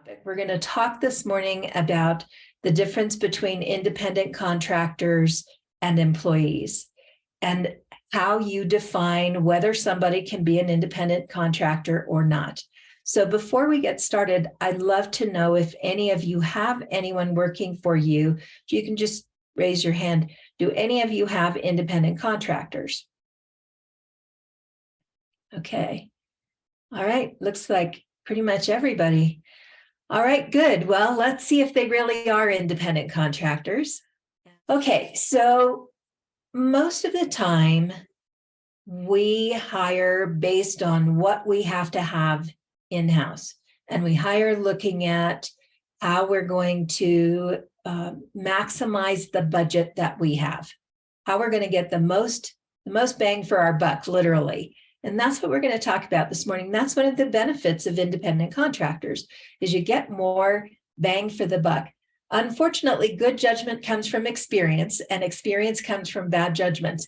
topic. We're going to talk this morning about the difference between independent contractors and employees and how you define whether somebody can be an independent contractor or not. So before we get started, I'd love to know if any of you have anyone working for you. You can just raise your hand. Do any of you have independent contractors? Okay. All right. Looks like pretty much everybody. All right, good. Well, let's see if they really are independent contractors. Okay, so most of the time we hire based on what we have to have in-house, and we hire looking at how we're going to maximize the budget that we have, how we're going to get the most bang for our buck, literally. And that's what we're going to talk about this morning. That's one of the benefits of independent contractors, is you get more bang for the buck. Unfortunately, good judgment comes from experience, and experience comes from bad judgment.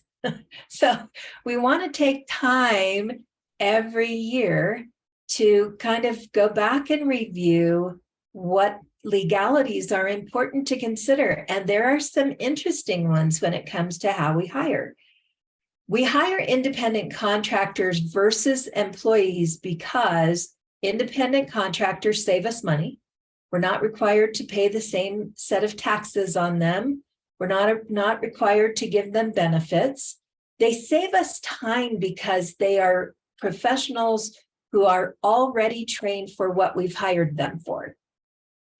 So we want to take time every year to kind of go back and review what legalities are important to consider. And there are some interesting ones when it comes to how we hire. We hire independent contractors versus employees because independent contractors save us money. We're not required to pay the same set of taxes on them. We're not required to give them benefits. They save us time because they are professionals who are already trained for what we've hired them for.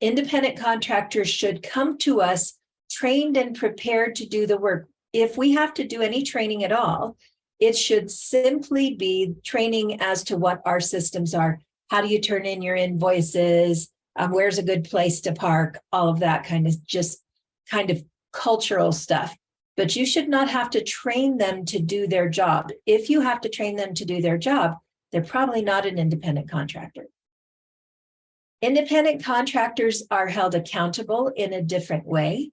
Independent contractors should come to us trained and prepared to do the work. If we have to do any training at all, it should simply be training as to what our systems are. How do you turn in your invoices? Where's a good place to park? All of that kind of cultural stuff. But you should not have to train them to do their job. If you have to train them to do their job, they're probably not an independent contractor. Independent contractors are held accountable in a different way,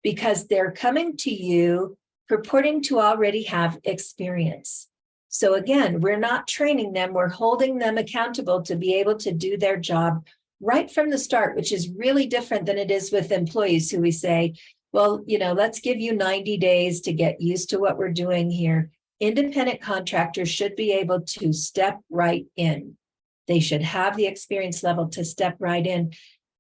because they're coming to you purporting to already have experience. So again, we're not training them, we're holding them accountable to be able to do their job right from the start, which is really different than it is with employees who we say, well, let's give you 90 days to get used to what we're doing here. Independent contractors should be able to step right in. They should have the experience level to step right in.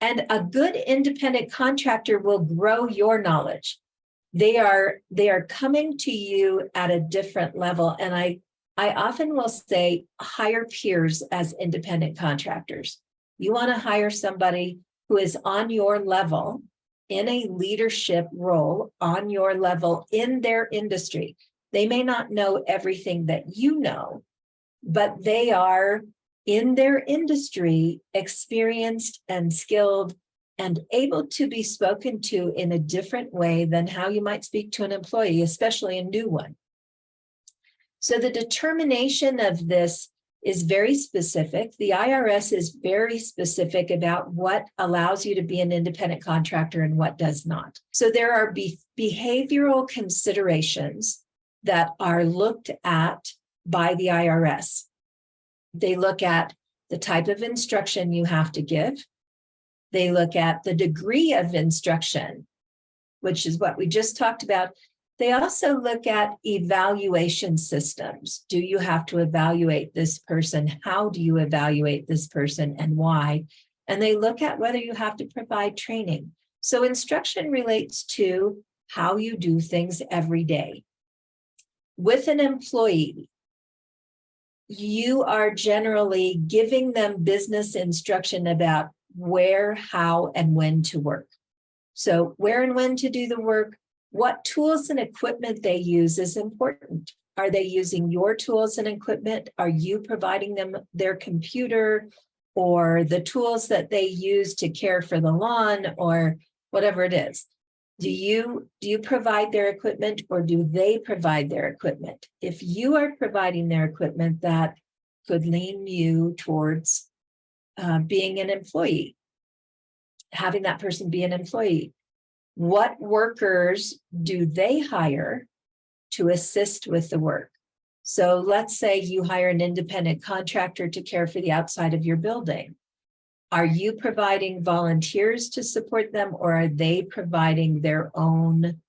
And a good independent contractor will grow your knowledge. They are coming to you at a different level. And I often will say, hire peers as independent contractors. You want to hire somebody who is on your level, in a leadership role, on your level in their industry. They may not know everything that you know, but they are in their industry, experienced and skilled and able to be spoken to in a different way than how you might speak to an employee, especially a new one. So the determination of this is very specific. The IRS is very specific about what allows you to be an independent contractor and what does not. So there are behavioral considerations that are looked at by the IRS. They look at the type of instruction you have to give. They look at the degree of instruction, which is what we just talked about. They also look at evaluation systems. Do you have to evaluate this person? How do you evaluate this person and why? And they look at whether you have to provide training. So instruction relates to how you do things every day. With an employee, you are generally giving them business instruction about where, how, and when to work. So where and when to do the work, what tools and equipment they use is important. Are they using your tools and equipment? Are you providing them their computer or the tools that they use to care for the lawn or whatever it is? Do you provide their equipment, or do they provide their equipment? If you are providing their equipment, that could lean you towards being an employee, having that person be an employee. What workers do they hire to assist with the work? So let's say you hire an independent contractor to care for the outside of your building. Are you providing volunteers to support them, or are they providing their own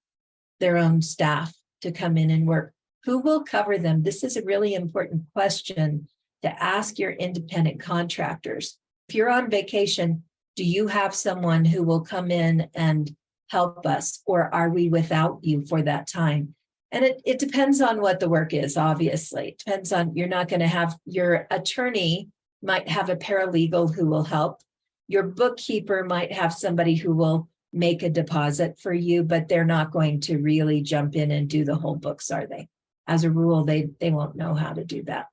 staff to come in and work? Who will cover them? This is a really important question to ask your independent contractors. If you're on vacation, do you have someone who will come in and help us, or are we without you for that time? And it depends on what the work is, obviously. It depends on, you're not going to have, your attorney might have a paralegal who will help. Your bookkeeper might have somebody who will make a deposit for you, but they're not going to really jump in and do the whole books, are they? As a rule, they won't know how to do that.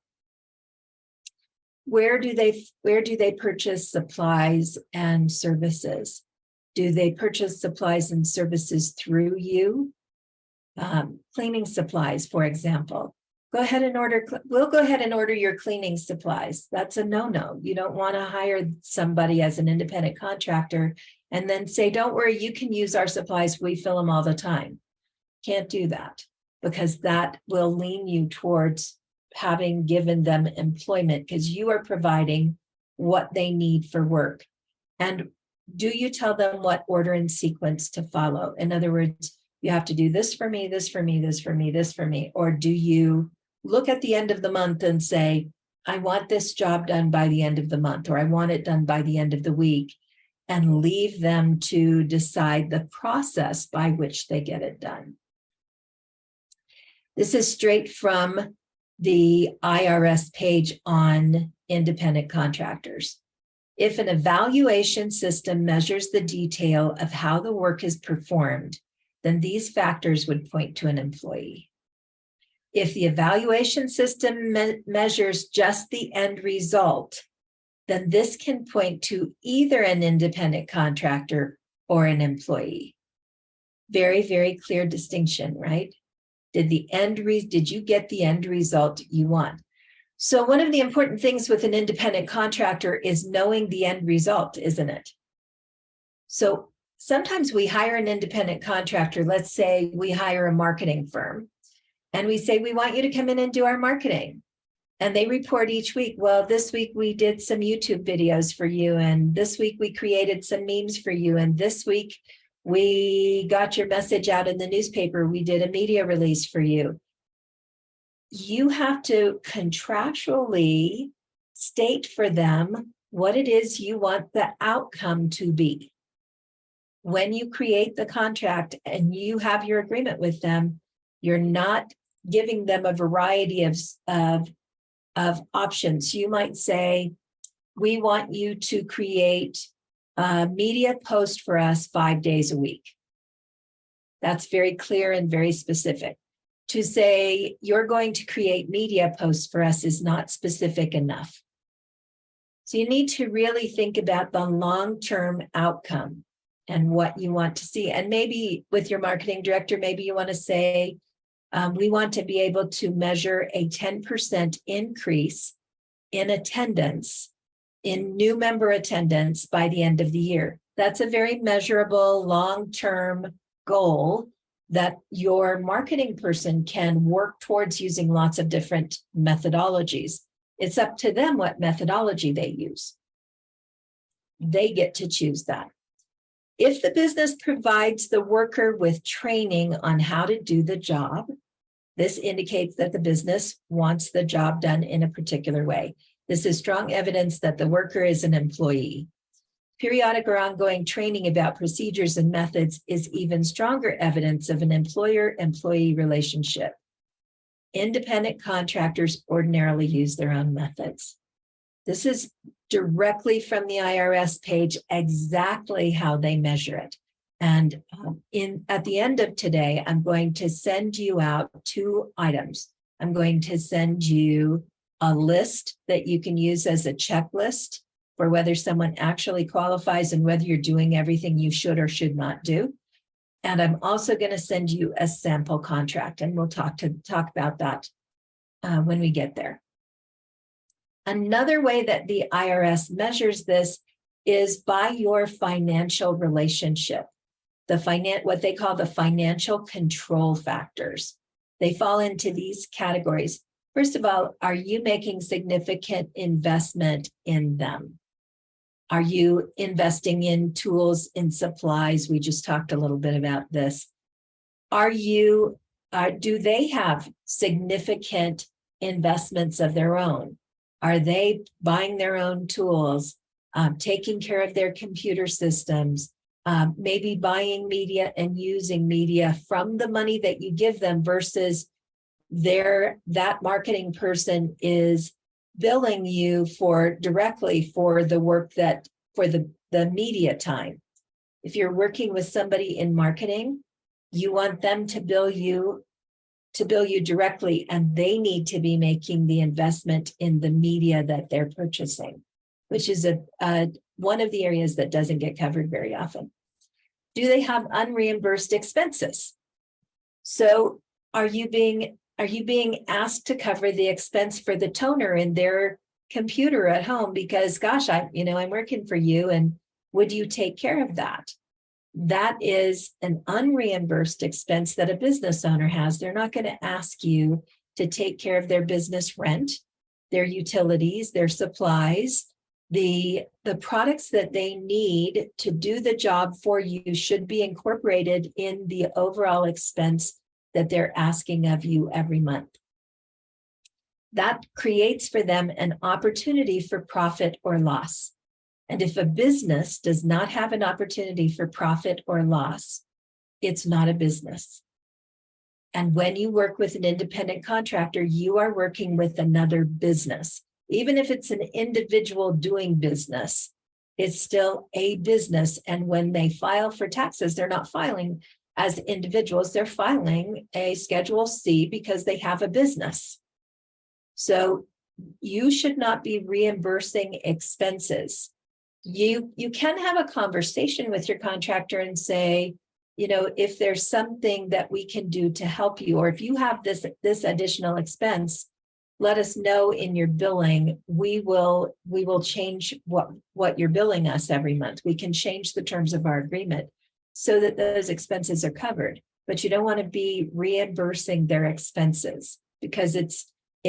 Where do they purchase supplies and services? Do they purchase supplies and services through you? Cleaning supplies, for example. We'll go ahead and order your cleaning supplies. That's a no-no. You don't want to hire somebody as an independent contractor and then say, don't worry, you can use our supplies. We fill them all the time. Can't do that, because that will lean you towards having given them employment, because you are providing what they need for work. And do you tell them what order and sequence to follow? In other words, you have to do this for me, this for me, this for me, this for me. Or do you look at the end of the month and say, I want this job done by the end of the month, or I want it done by the end of the week, and leave them to decide the process by which they get it done? This is straight from the IRS page on independent contractors. If an evaluation system measures the detail of how the work is performed, then these factors would point to an employee. If the evaluation system measures just the end result, then this can point to either an independent contractor or an employee. Very, very clear distinction, right? Did you get the end result you want? So one of the important things with an independent contractor is knowing the end result, isn't it? So sometimes we hire an independent contractor. Let's say we hire a marketing firm and we say, we want you to come in and do our marketing. And they report each week, well, this week we did some YouTube videos for you. And this week we created some memes for you. And this week we got your message out in the newspaper. We did a media release for you. You have to contractually state for them what it is you want the outcome to be. When you create the contract and you have your agreement with them, you're not giving them a variety of options. You might say, we want you to create a media post for us 5 days a week. That's very clear and very specific. To say you're going to create media posts for us is not specific enough. So you need to really think about the long-term outcome and what you want to see. And maybe with your marketing director, maybe you want to say, we want to be able to measure a 10% increase in attendance, in new member attendance by the end of the year. That's a very measurable long-term goal that your marketing person can work towards using lots of different methodologies. It's up to them what methodology they use. They get to choose that. If the business provides the worker with training on how to do the job, this indicates that the business wants the job done in a particular way. This is strong evidence that the worker is an employee. Periodic or ongoing training about procedures and methods is even stronger evidence of an employer-employee relationship. Independent contractors ordinarily use their own methods. This is directly from the IRS page, exactly how they measure it. And at the end of today, I'm going to send you out 2 items. I'm going to send you a list that you can use as a checklist for whether someone actually qualifies and whether you're doing everything you should or should not do. And I'm also going to send you a sample contract, and we'll talk about that when we get there. Another way that the IRS measures this is by your financial relationship, what they call the financial control factors. They fall into these categories. First of all, are you making significant investment in them? Are you investing in tools and supplies? We just talked a little bit about this. Do they have significant investments of their own? Are they buying their own tools, taking care of their computer systems, maybe buying media and using media from the money that you give them versus that marketing person is billing you directly for the work for the media time. If you're working with somebody in marketing, you want them to bill you directly, and they need to be making the investment in the media that they're purchasing, which is one of the areas that doesn't get covered very often. Do they have unreimbursed expenses? So are you being asked to cover the expense for the toner in their computer at home because, gosh, I'm working for you, and would you take care of that? That is an unreimbursed expense that a business owner has. They're not going to ask you to take care of their business rent, their utilities, their supplies, the products that they need to do the job for you should be incorporated in the overall expense that they're asking of you every month. That creates for them an opportunity for profit or loss. And if a business does not have an opportunity for profit or loss, it's not a business. And when you work with an independent contractor, you are working with another business. Even if it's an individual doing business, it's still a business. And when they file for taxes, they're not filing as individuals, they're filing a Schedule C because they have a business. So you should not be reimbursing expenses. You can have a conversation with your contractor and say, if there's something that we can do to help you, or if you have this additional expense, let us know in your billing. We will change what you're billing us every month. We can change the terms of our agreement so that those expenses are covered. But you don't want to be reimbursing their expenses because it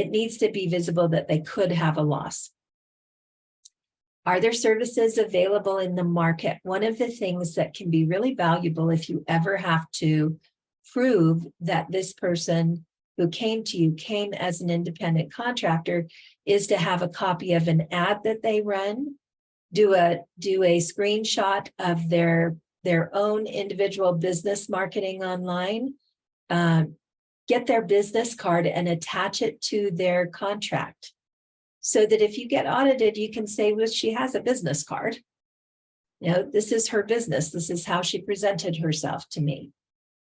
needs to be visible that they could have a loss. Are there services available in the market? One of the things that can be really valuable if you ever have to prove that this person who came to you came as an independent contractor is to have a copy of an ad that they run, do a screenshot of their own individual business marketing online, get their business card and attach it to their contract. So that if you get audited, you can say, well, she has a business card. This is her business. This is how she presented herself to me.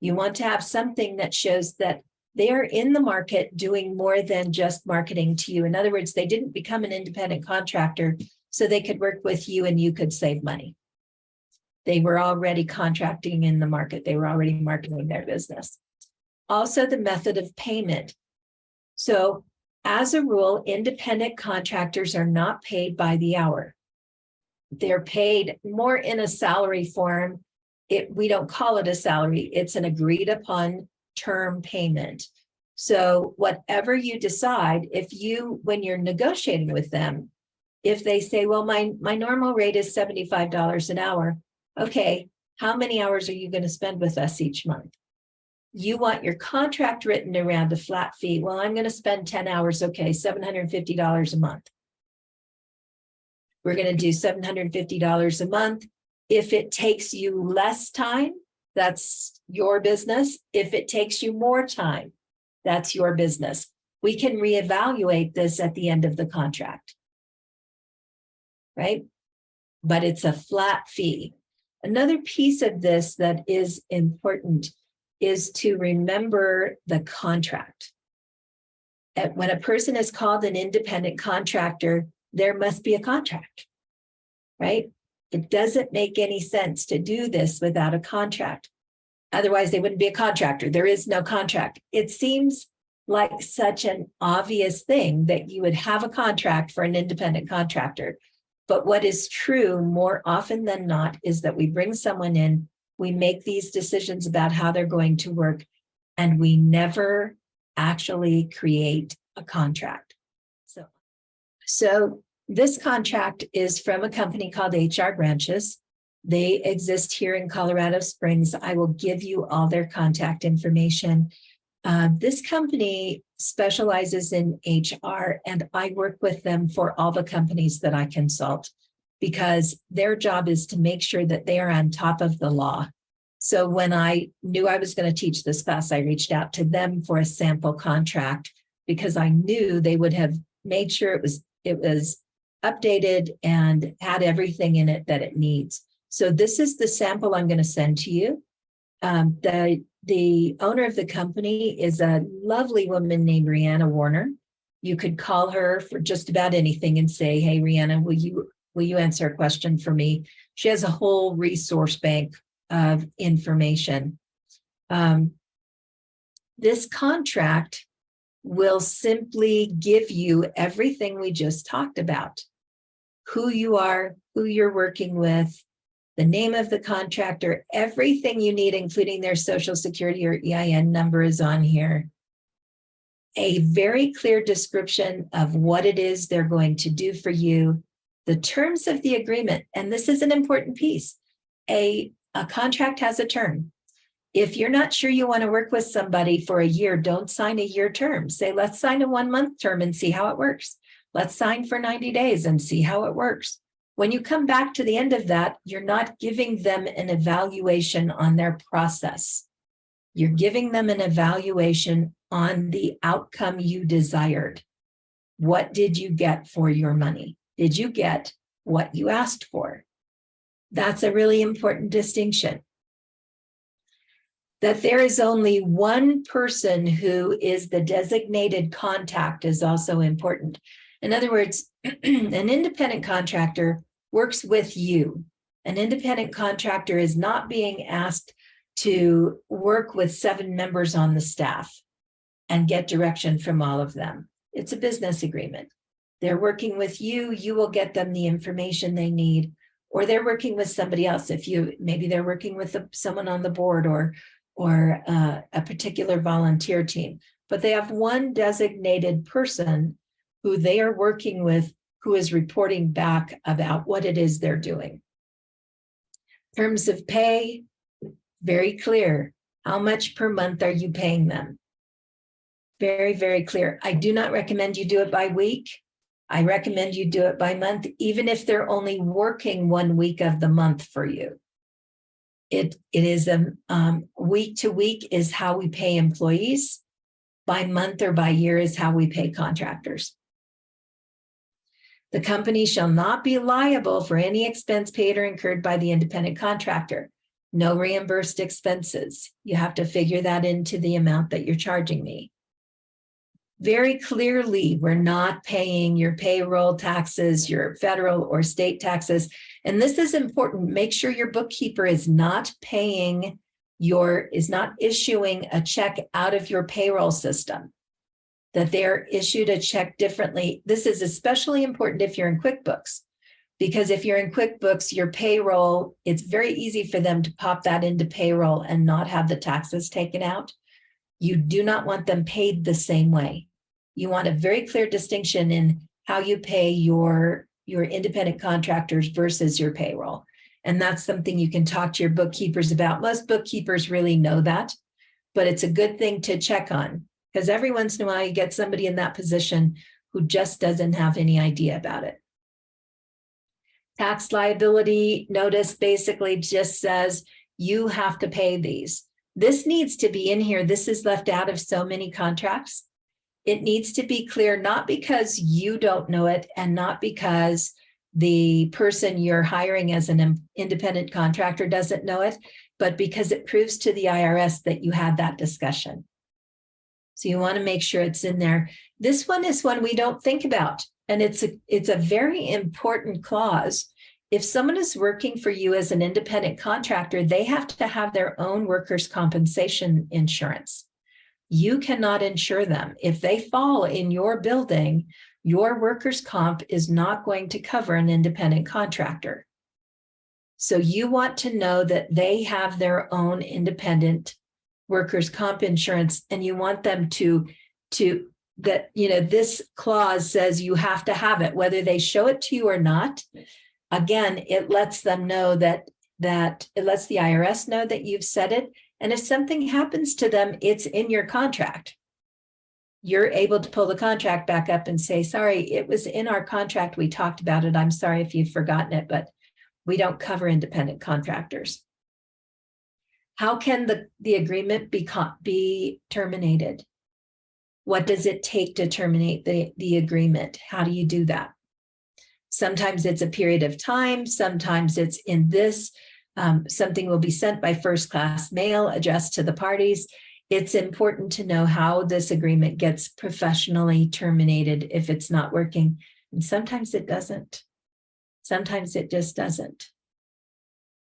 You want to have something that shows that they are in the market doing more than just marketing to you. In other words, they didn't become an independent contractor so they could work with you and you could save money. They were already contracting in the market. They were already marketing their business. Also, the method of payment. So, as a rule, independent contractors are not paid by the hour. They're paid more in a salary form. We don't call it a salary. It's an agreed upon term payment. So whatever you decide, when you're negotiating with them, if they say, well, my normal rate is $75 an hour. Okay, how many hours are you going to spend with us each month? You want your contract written around a flat fee. Well, I'm going to spend 10 hours. Okay, $750 a month. We're going to do $750 a month. If it takes you less time, that's your business. If it takes you more time, that's your business. We can reevaluate this at the end of the contract, right? But it's a flat fee. Another piece of this that is important is to remember the contract. When a person is called an independent contractor, there must be a contract, right? It doesn't make any sense to do this without a contract. Otherwise, they wouldn't be a contractor. There is no contract. It seems like such an obvious thing that you would have a contract for an independent contractor. But what is true more often than not is that we bring someone in, we make these decisions about how they're going to work, and we never actually create a contract. So This contract is from a company called HR Branches. They exist here in Colorado Springs. I will give you all their contact information. This company specializes in HR, and I work with them for all the companies that I consult because their job is to make sure that they are on top of the law. So when I knew I was going to teach this class, I reached out to them for a sample contract because I knew they would have made sure it was updated and had everything in it that it needs. So this is the sample I'm going to send to you. The owner of the company is a lovely woman named Rihanna Warner. You could call her for just about anything and say, hey, Rihanna, will you answer a question for me? She has a whole resource bank of information. This contract will simply give you everything we just talked about. Who you are, who you're working with, the name of the contractor, everything you need, including their social security or EIN number is on here. A very clear description of what it is they're going to do for you, the terms of the agreement, and this is an important piece. A contract has a term. If you're not sure you want to work with somebody for a year, don't sign a year term. Say, let's sign a 1-month term and see how it works. Let's sign for 90 days and see how it works. When you come back to the end of that, you're not giving them an evaluation on their process. You're giving them an evaluation on the outcome you desired. What did you get for your money? Did you get what you asked for? That's a really important distinction. That there is only one person who is the designated contact is also important. In other words, an independent contractor works with you. An independent contractor is not being asked to work with 7 members on the staff and get direction from all of them. It's a business agreement. They're working with you, you will get them the information they need, or they're working with somebody else. Maybe they're working with someone on the board or a particular volunteer team, but they have one designated person who they are working with, who is reporting back about what it is they're doing. Terms of pay, very clear. How much per month are you paying them? Very, very clear. I do not recommend you do it by week. I recommend you do it by month, even if they're only working 1 week of the month for you. It is week to week is how we pay employees. By month or by year is how we pay contractors. The company shall not be liable for any expense paid or incurred by the independent contractor. No reimbursed expenses. You have to figure that into the amount that you're charging me. Very clearly, we're not paying your payroll taxes, your federal or state taxes. And this is important. Make sure your bookkeeper is not issuing a check out of your payroll system, that they're issued a check differently. This is especially important if you're in QuickBooks, because if you're in QuickBooks, your payroll, it's very easy for them to pop that into payroll and not have the taxes taken out. You do not want them paid the same way. You want a very clear distinction in how you pay your independent contractors versus your payroll. And that's something you can talk to your bookkeepers about. Most bookkeepers really know that, but it's a good thing to check on, because every once in a while you get somebody in that position who just doesn't have any idea about it. Tax liability notice basically just says you have to pay these. This needs to be in here. This is left out of so many contracts. It needs to be clear, not because you don't know it and not because the person you're hiring as an independent contractor doesn't know it, but because it proves to the IRS that you had that discussion. So you want to make sure it's in there. This one is one we don't think about, and it's a very important clause. If someone is working for you as an independent contractor, they have to have their own workers' compensation insurance. You cannot insure them. If they fall in your building, your workers' comp is not going to cover an independent contractor. So you want to know that they have their own independent workers' comp insurance, and you want them to this clause says you have to have it, whether they show it to you or not. Again, it lets them know that it lets the IRS know that you've said it. And if something happens to them, it's in your contract. You're able to pull the contract back up and say, sorry, it was in our contract. We talked about it. I'm sorry if you've forgotten it, but we don't cover independent contractors. How can the agreement be terminated? What does it take to terminate the agreement? How do you do that? Sometimes it's a period of time. Sometimes it's in this. Something will be sent by first-class mail, addressed to the parties. It's important to know how this agreement gets professionally terminated if it's not working. And sometimes it doesn't. Sometimes it just doesn't.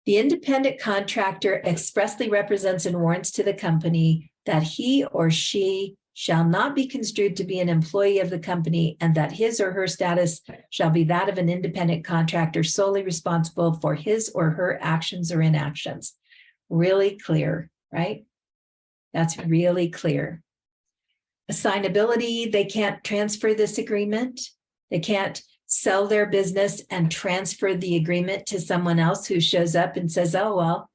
The independent contractor expressly represents and warrants to the company that he or she shall not be construed to be an employee of the company, and that his or her status shall be that of an independent contractor solely responsible for his or her actions or inactions. Really clear, right? That's really clear. Assignability, they can't transfer this agreement. They can't sell their business and transfer the agreement to someone else who shows up and says, oh, well,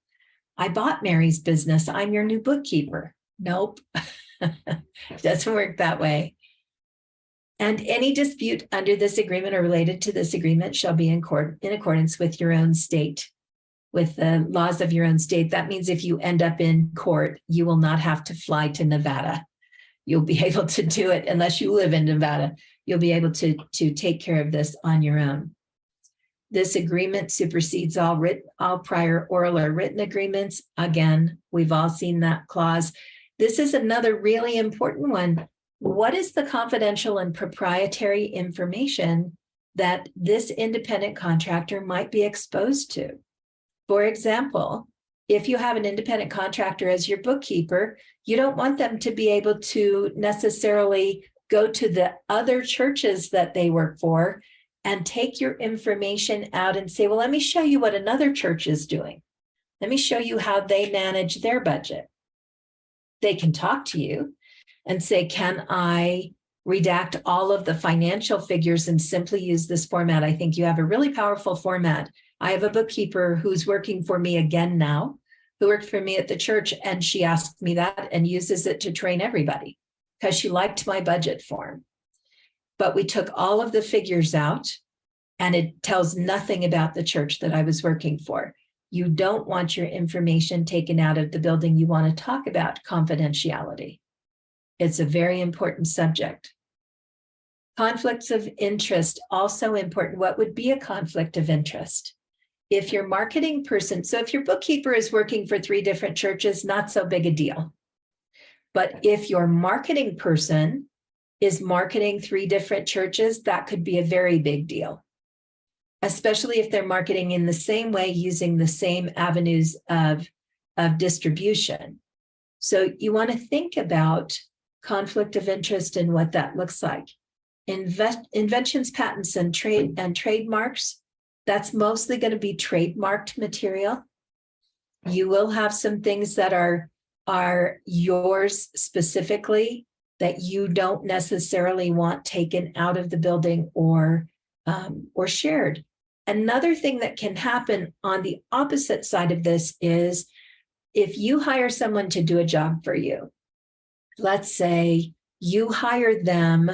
I bought Mary's business. I'm your new bookkeeper. Nope. It doesn't work that way. And any dispute under this agreement or related to this agreement shall be in accordance with your own state, with the laws of your own state. That means if you end up in court, you will not have to fly to Nevada. You'll be able to do it unless you live in Nevada. You'll be able to take care of this on your own. This agreement supersedes all prior oral or written agreements. Again, we've all seen that clause. This is another really important one. What is the confidential and proprietary information that this independent contractor might be exposed to? For example, if you have an independent contractor as your bookkeeper, you don't want them to be able to necessarily go to the other churches that they work for and take your information out and say, well, let me show you what another church is doing. Let me show you how they manage their budget. They can talk to you and say, can I redact all of the financial figures and simply use this format? I think you have a really powerful format. I have a bookkeeper who's working for me again now, who worked for me at the church, and she asked me that and uses it to train everybody because she liked my budget form. But we took all of the figures out, and it tells nothing about the church that I was working for. You don't want your information taken out of the building. You want to talk about confidentiality. It's a very important subject. Conflicts of interest, also important. What would be a conflict of interest? If your marketing person, so if your bookkeeper is working for 3 different churches, not so big a deal. But if your marketing person is marketing 3 different churches, that could be a very big deal, especially if they're marketing in the same way, using the same avenues of distribution. So you want to think about conflict of interest and what that looks like. Inventions, patents, and trademarks, that's mostly going to be trademarked material. You will have some things that are yours specifically that you don't necessarily want taken out of the building or shared. Another thing that can happen on the opposite side of this is if you hire someone to do a job for you, let's say you hire them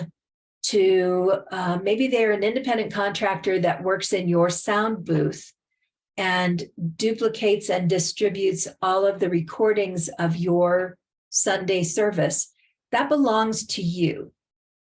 to, maybe they're an independent contractor that works in your sound booth and duplicates and distributes all of the recordings of your Sunday service. That belongs to you.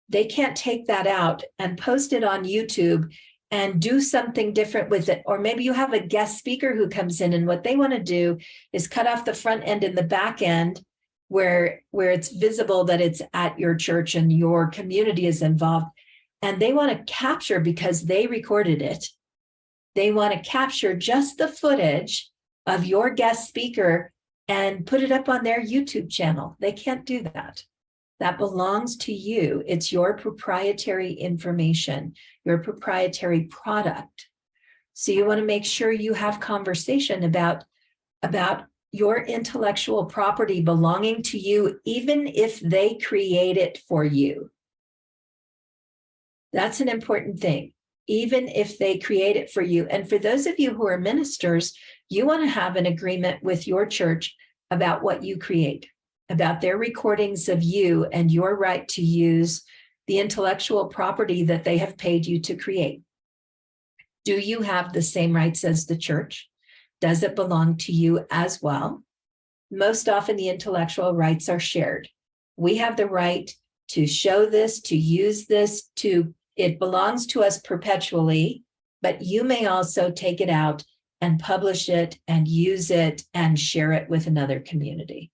They can't take that out and post it on YouTube and do something different with it. Or maybe you have a guest speaker who comes in and what they want to do is cut off the front end and the back end where it's visible that it's at your church and your community is involved. And they want to capture, because they recorded it, they want to capture just the footage of your guest speaker and put it up on their YouTube channel. They can't do that. That belongs to you. It's your proprietary information, your proprietary product. So you want to make sure you have conversation about your intellectual property belonging to you, even if they create it for you. That's an important thing, even if they create it for you. And for those of you who are ministers, you want to have an agreement with your church about what you create, about their recordings of you and your right to use the intellectual property that they have paid you to create. Do you have the same rights as the church? Does it belong to you as well? Most often, the intellectual rights are shared. We have the right to show this, to use this, it belongs to us perpetually, but you may also take it out and publish it and use it and share it with another community.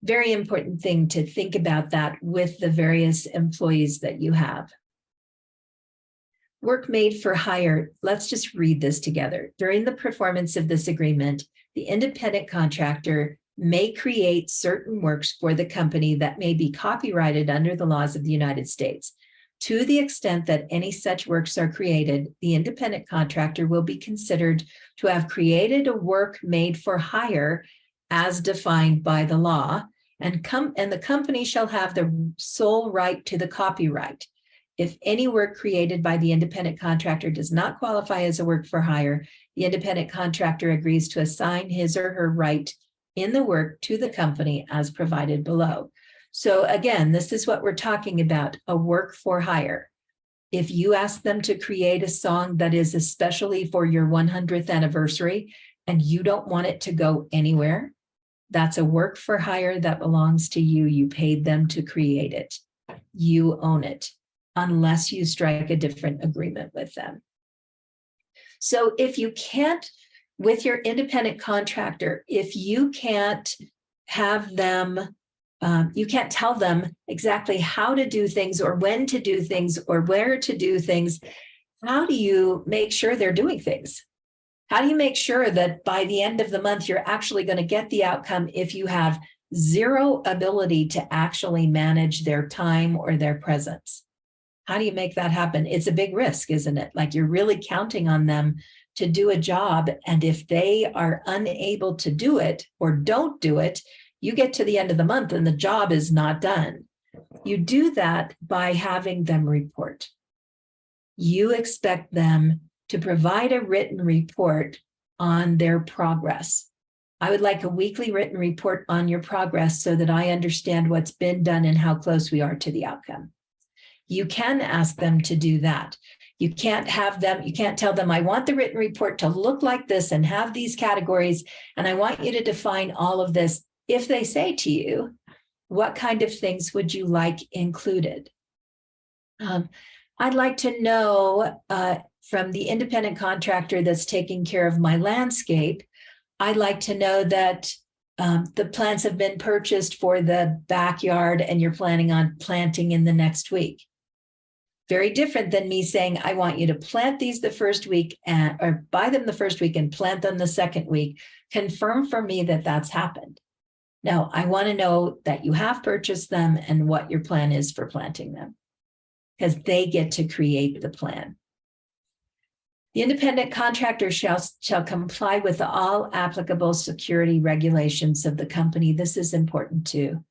Very important thing to think about that with the various employees that you have. Work made for hire. Let's just read this together. During the performance of this agreement, the independent contractor may create certain works for the company that may be copyrighted under the laws of the United States. To the extent that any such works are created, the independent contractor will be considered to have created a work made for hire as defined by the law, and the company shall have the sole right to the copyright. If any work created by the independent contractor does not qualify as a work for hire, the independent contractor agrees to assign his or her right in the work to the company as provided below. So again, this is what we're talking about, a work for hire. If you ask them to create a song that is especially for your 100th anniversary and you don't want it to go anywhere, that's a work for hire that belongs to you. You paid them to create it. You own it, unless you strike a different agreement with them. So if you can't, with your independent contractor, if you can't have them, you can't tell them exactly how to do things or when to do things or where to do things, how do you make sure they're doing things? How do you make sure that by the end of the month, you're actually going to get the outcome if you have zero ability to actually manage their time or their presence? How do you make that happen? It's a big risk, isn't it? Like you're really counting on them to do a job. And if they are unable to do it or don't do it, you get to the end of the month and the job is not done. You do that by having them report. You expect them to provide a written report on their progress. I would like a weekly written report on your progress so that I understand what's been done and how close we are to the outcome. You can ask them to do that. You can't tell them, I want the written report to look like this and have these categories, and I want you to define all of this. If they say to you, what kind of things would you like included? I'd like to know from the independent contractor that's taking care of my landscape, I'd like to know that the plants have been purchased for the backyard and you're planning on planting in the next week. Very different than me saying, I want you to plant these the first week or buy them the first week and plant them the second week. Confirm for me that that's happened. Now, I want to know that you have purchased them and what your plan is for planting them, because they get to create the plan. The independent contractor shall comply with all applicable security regulations of the company. This is important too.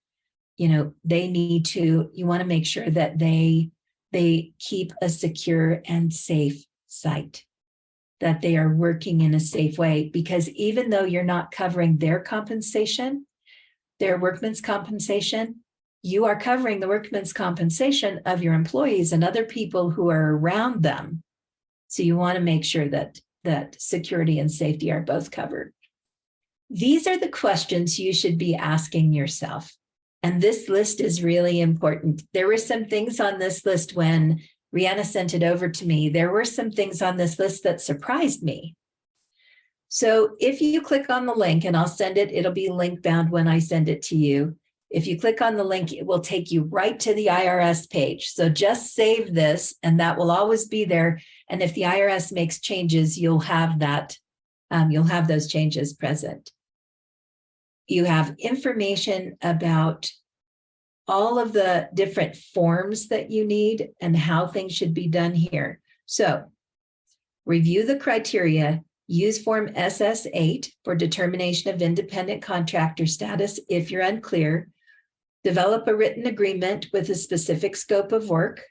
You want to make sure that they keep a secure and safe site, that they are working in a safe way, because even though you're not covering their compensation, their workman's compensation, you are covering the workman's compensation of your employees and other people who are around them. So you want to make sure that security and safety are both covered. These are the questions you should be asking yourself. And this list is really important. There were some things on this list when Rihanna sent it over to me. There were some things on this list that surprised me. So if you click on the link, and I'll send it, it'll be link bound when I send it to you. If you click on the link, it will take you right to the IRS page. So just save this, and that will always be there. And if the IRS makes changes, you'll have that. You'll have those changes present. You have information about all of the different forms that you need and how things should be done here. So review the criteria. Use Form SS8 for determination of independent contractor status if you're unclear. Develop a written agreement with a specific scope of work.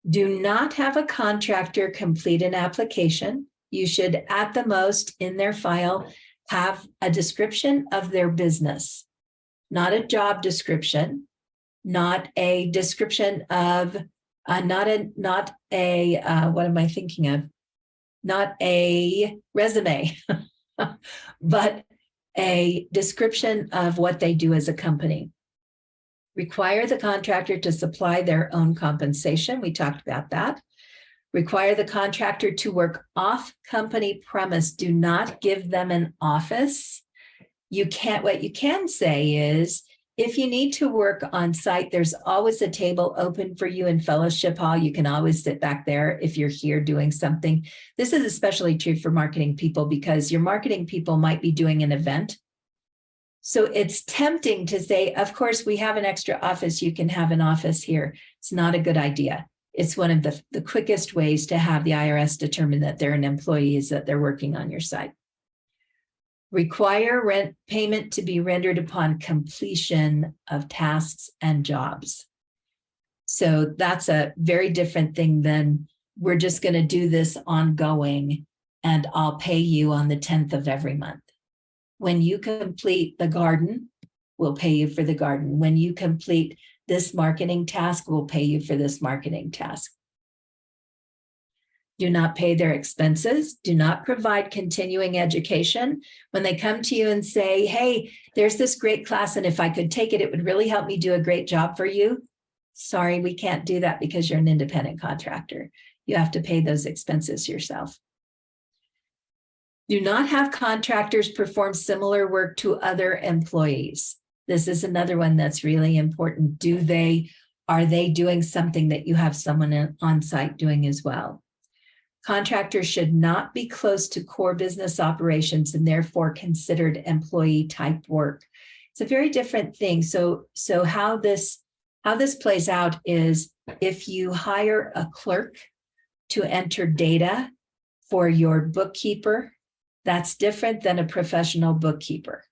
Do not have a contractor complete an application. You should, at the most, in their file, have a description of their business, not a job description, not a description of, not a what am I thinking of? Not a resume, but a description of what they do as a company. Require the contractor to supply their own compensation. We talked about that. Require the contractor to work off company premise. Do not give them an office. What you can say is, if you need to work on site, there's always a table open for you in fellowship hall. You can always sit back there if you're here doing something. This is especially true for marketing people because your marketing people might be doing an event. So it's tempting to say, of course, we have an extra office. You can have an office here. It's not a good idea. It's one of the quickest ways to have the IRS determine that they're an employee is that they're working on your site. Require rent payment to be rendered upon completion of tasks and jobs. So that's a very different thing than we're just going to do this ongoing and I'll pay you on the 10th of every month. When you complete the garden, we'll pay you for the garden. When you complete this marketing task, we'll pay you for this marketing task. Do not pay their expenses. Do not provide continuing education. When they come to you and say, hey, there's this great class, and if I could take it, it would really help me do a great job for you. Sorry, we can't do that because you're an independent contractor. You have to pay those expenses yourself. Do not have contractors perform similar work to other employees. This is another one that's really important. Are they doing something that you have someone on site doing as well? Contractors should not be close to core business operations and therefore considered employee type work. It's a very different thing. So how this plays out is if you hire a clerk to enter data for your bookkeeper, that's different than a professional bookkeeper.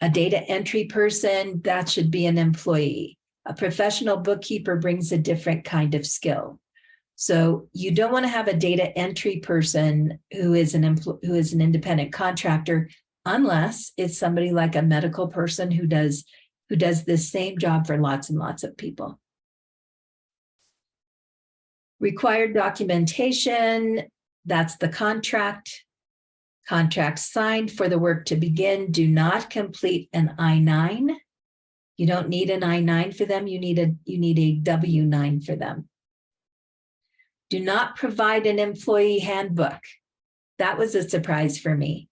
A data entry person, that should be an employee. A professional bookkeeper brings a different kind of skill. So you don't want to have a data entry person who is an independent contractor unless it's somebody like a medical person who does this same job for lots and lots of people. Required documentation, that's the contract. Contract signed for the work to begin. Do not complete an I-9. You don't need an I-9 for them. You need a W-9 for them. Do not provide an employee handbook. That was a surprise for me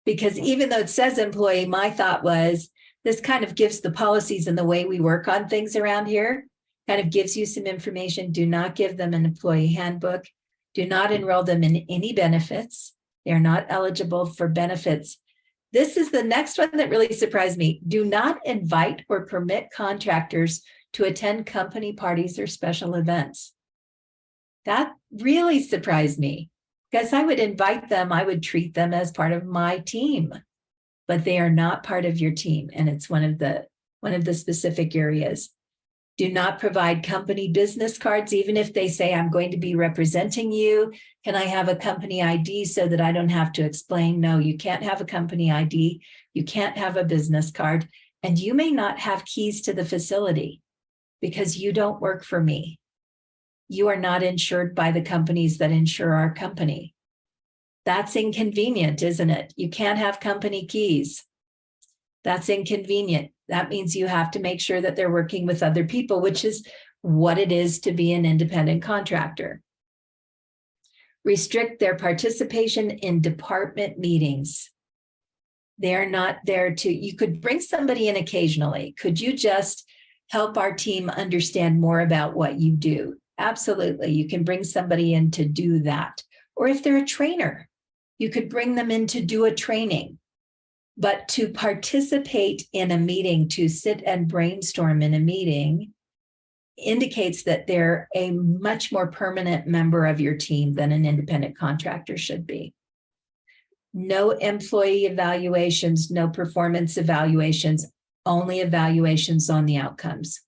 because even though it says employee, my thought was this kind of gives the policies and the way we work on things around here, kind of gives you some information. Do not give them an employee handbook. Do not enroll them in any benefits. They're not eligible for benefits. This is the next one that really surprised me. Do not invite or permit contractors to attend company parties or special events. That really surprised me because I would invite them. I would treat them as part of my team, but they are not part of your team. And it's one of the specific areas. Do not provide company business cards, even if they say, I'm going to be representing you. Can I have a company ID so that I don't have to explain? No, you can't have a company ID. You can't have a business card. And you may not have keys to the facility because you don't work for me. You are not insured by the companies that insure our company. That's inconvenient, isn't it? You can't have company keys. That's inconvenient. That means you have to make sure that they're working with other people, which is what it is to be an independent contractor. Restrict their participation in department meetings. They're not there you could bring somebody in occasionally. Could you just help our team understand more about what you do? Absolutely. You can bring somebody in to do that. Or if they're a trainer, you could bring them in to do a training. But to participate in a meeting, to sit and brainstorm in a meeting, indicates that they're a much more permanent member of your team than an independent contractor should be. No employee evaluations, no performance evaluations, only evaluations on the outcomes.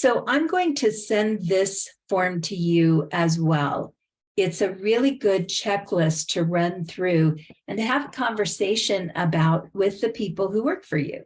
So I'm going to send this form to you as well. It's a really good checklist to run through and to have a conversation about with the people who work for you.